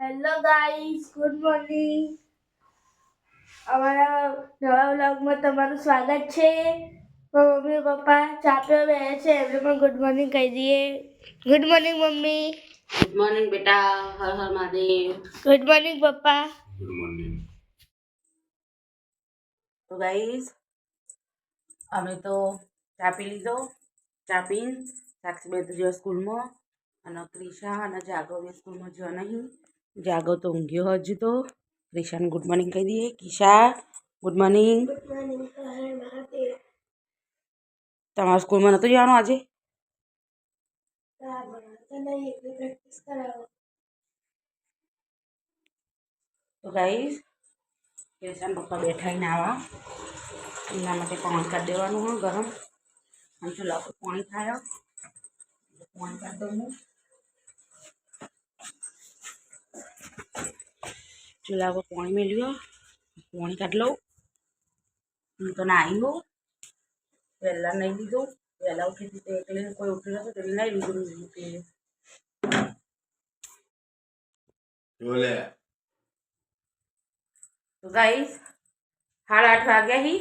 Hello guys, good morning. અમારા નવા વ્લોગમાં તમારું સ્વાગત છે. મમ્મી પપ્પા ચા પીવા બેઠા છે, એમને પણ ગુડ મોર્નિંગ કહી દઈએ. Good morning mummy. Good morning બેટા. હર હર મહાદેવ. ગુડ મોર્નિંગ પપ્પા. Good morning. તો ગાઈસ અમે તો ચા પી લીધો. ચા પીને સાક્ષી બે તો સ્કૂલમાં અને ક્રિશા અને જાગો બે સ્કૂલમાં જો નહીં. જાગો તો ઊંઘ્યો હજુ તો. ક્રિશાને ગુડ મોર્નિંગ કહી દઈએ. કિશા ગુડ મોર્નિંગ. તમારા સ્કૂલમાં નહોતું જવાનું આજે? તો ગાઈસ ક્રિશાના પપ્પા બેઠા ને આવા એના માટે પાણી કાઢી દેવાનું હોય ગરમ. અને ચૂલા પર પાણી થાય પાણી કાઢી દઉં હું. ચૂલા પર પાણી મેળવ્યો, પાણી કાઢી લઉં. હું તો નાહી હોઉં, વહેલા નહીં લીધું. વહેલા ઉઠી હતી એટલે કોઈ ઉઠી નતું એટલે નહીં લીધું. તો ગાઈસ 8:30 વાગ્યા હી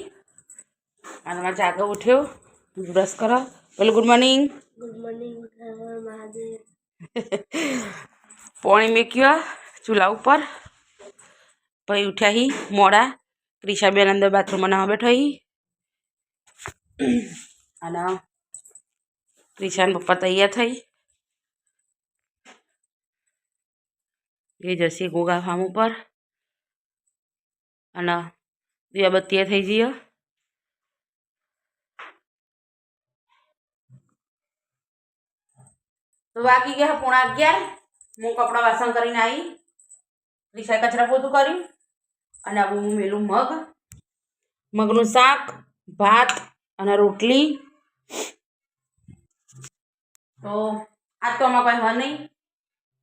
અને મારા જાગો ઉઠ્યો. બ્રશ કરો. બોલો good morning. Good morning Mahadev. પાણી મેક્યો ચૂલા ઉપર. પછી ઉઠ્યા હી મોડા. ક્રિશાબેન અંદર બાથરૂમમાં નાવા બેઠો હી અને ક્રિશાના પપ્પા તૈયાર થઈ એ જશે ગોગા ફાર્મ ઉપર અને દીવાબત્તી થઈ જઈએ. તો વાગી ગયા 11:30. હું કપડાં વાસણ કરીને આવી. ક્રિશાએ કચરા પોતું કર્યું અને હવે હું મેલું મગનું શાક, ભાત અને રોટલી. તો આજ તો આમાં કંઈ હ નહીં.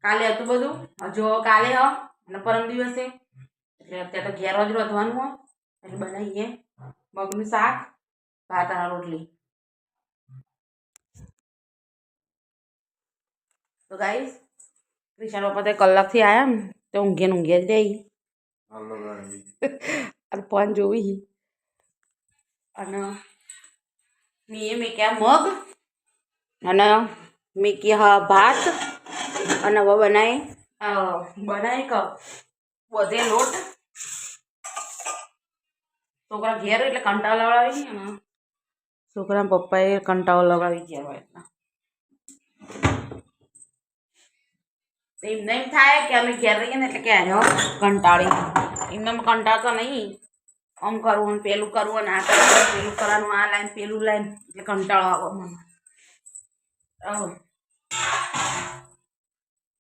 કાલે હતું બધું. હજુ કાલે હ અને પરમ દિવસે એટલે અત્યારે તો ઘેર જ રોધવાનું હોય એટલે બનાવીએ મગનું શાક, ભાત અને રોટલી. તો ગાઈસ ક્રિશાના પપ્પા તો કલાકથી આવ્યા ને તો ઊંઘે જ રહી અને ફોન જોવી. અને મેં મેક્યા મગ અને મેક્યા ભાત અને હવે બનાવી બધે લોટ. છોકરા ઘેર એટલે કંટાળો લવડાવી અને છોકરા પપ્પાએ કંટાળો લવડાવી ગયા હોય એટલે એમને એમ થાય કે અમે ઘેર રહીએ ને એટલે કે આનો કંટાળી. એમને કંટાળતો નહીં. આમ કરવું ને પેલું કરવું ને આ કરવું પેલું કરવાનું, આ લાઈન પેલું લાઈન એટલે કંટાળો આવે મને.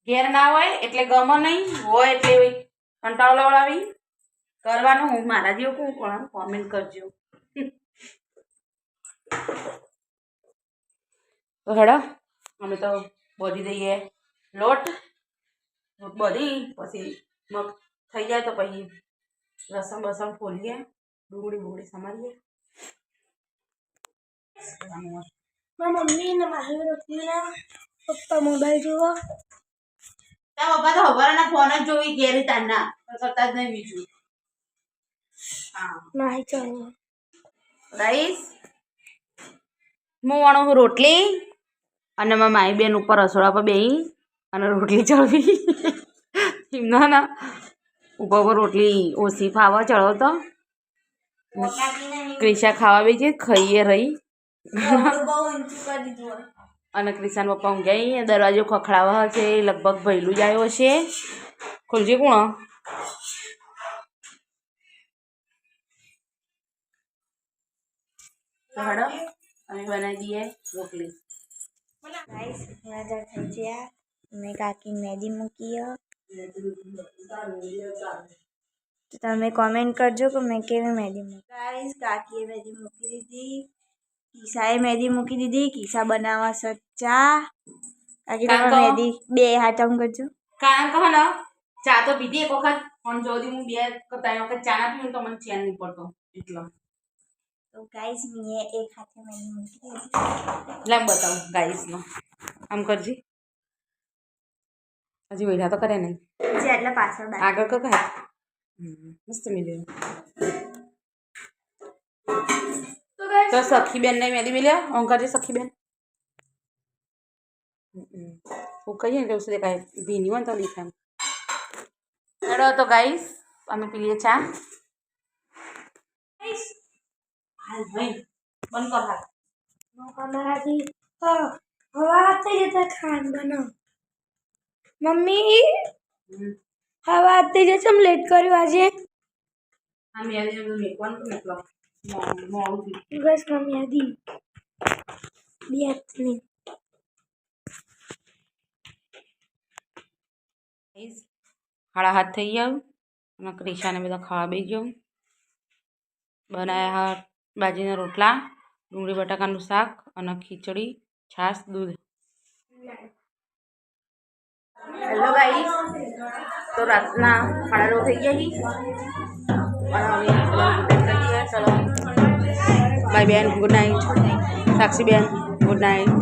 ઘેર ના હોય એટલે ગમે નહીં, હોય એટલે કંટાળો લવડાવી કરવાનું. હું મારા જેવું કહું પણ કોમેન્ટ કરજો. તો હેડો અમે તો બોધી દઈએ લોટ બધી. પછી મગ થઈ જાય તો પછી લસણ બસણ ફોલીએ, ડુંગળી સમારીએ. મમ્મી ને મારી રોટલી પપ્પા મોબાઈલ જોવા. તારા પપ્પા તો હવારના ફોન જ જોઈ ઘેર તારના કરતા જ નહીં બીજું. હા નાહી ચાલો ગાઈસ હું વણું રોટલી અને મારા માઈ બેન ઉપર રસોડા પર બેહી અને રોટલી ચડવી. એમના ના ઉપર રોટલી ઓછી ફાવા ચડો તો ક્રિશા ખાવા બી છે, ખાઈએ રહી. અને ક્રિશાના પપ્પા ઊંઘ્યા. દરવાજો ખખડાવા છે, લગભગ ભૈલું જ આવ્યો છે. ખોલજે કોણ. હેડો અમે બનાવી દઈએ રોટલી. ગાઈસ નજર થઈ ગયા. મેં કાકી મેદી મૂકી. તો તમે કોમેન્ટ કરજો કે મેં કેવી મેદી મૂકી. ગાઈસ કાકીએ મેદી મૂકી દીધી, કિશાએ મેદી મૂકી દીધી. કિશા બનાવવા સચ્ચા. કાકી તમે મેદી બે હાથ આમ કરજો. કારણ કહો ને ચા તો પીધી એક વખત પણ જો હું 2-3 વખત ચા ના પીવું તો મને ચેન નહીં પડતો એટલો. તો ગાઈસ મેં એક હાથે મેદી મૂકી દીધી. લાવ બતાવું ગાઈસનો. આમ કરજી. હજી વૈધા તો કરે નહીં. છે એટલે પાછળ બાકી. આગળ કો ખાય મસ્ત મિલ્યો તો સખીબેન ને મેદી મિલ્યા ઓંકારજી સખીબેન હું કહીએ ને તો દેખાય ભીની હોય ને તો દેખાય હેડો તો ગાઈસ અમે પી લઈએ ચા હાલ ભાઈ બંધ કર હાલ અમારાથી હવા થઈ જતા ખાન બનાવ મમ્મી હવા થઈ જશે हम लेट કર્યું આજે આ મેદી મેકવાનું તો મેકલો મોડું બસ મમ્મી આદી 2 મિનિટ 7:30 થઈ ગયા અને ક્રિશાને બધા ખાવા બેસી ગયો બનાવ્યા બાજીના રોટલા ડુંગળી બટાકાનું શાક અને ખીચડી છાશ દૂધ હેલો ગાઈસ તો રાતના 9:30 થઈ ગયા અને હવે ચલો બાય બેન ગુડ નાઇટ સાક્ષી બેન ગુડ નાઇટ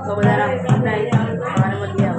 તો બધા ગુડ નાઇટ સવારે મળીએ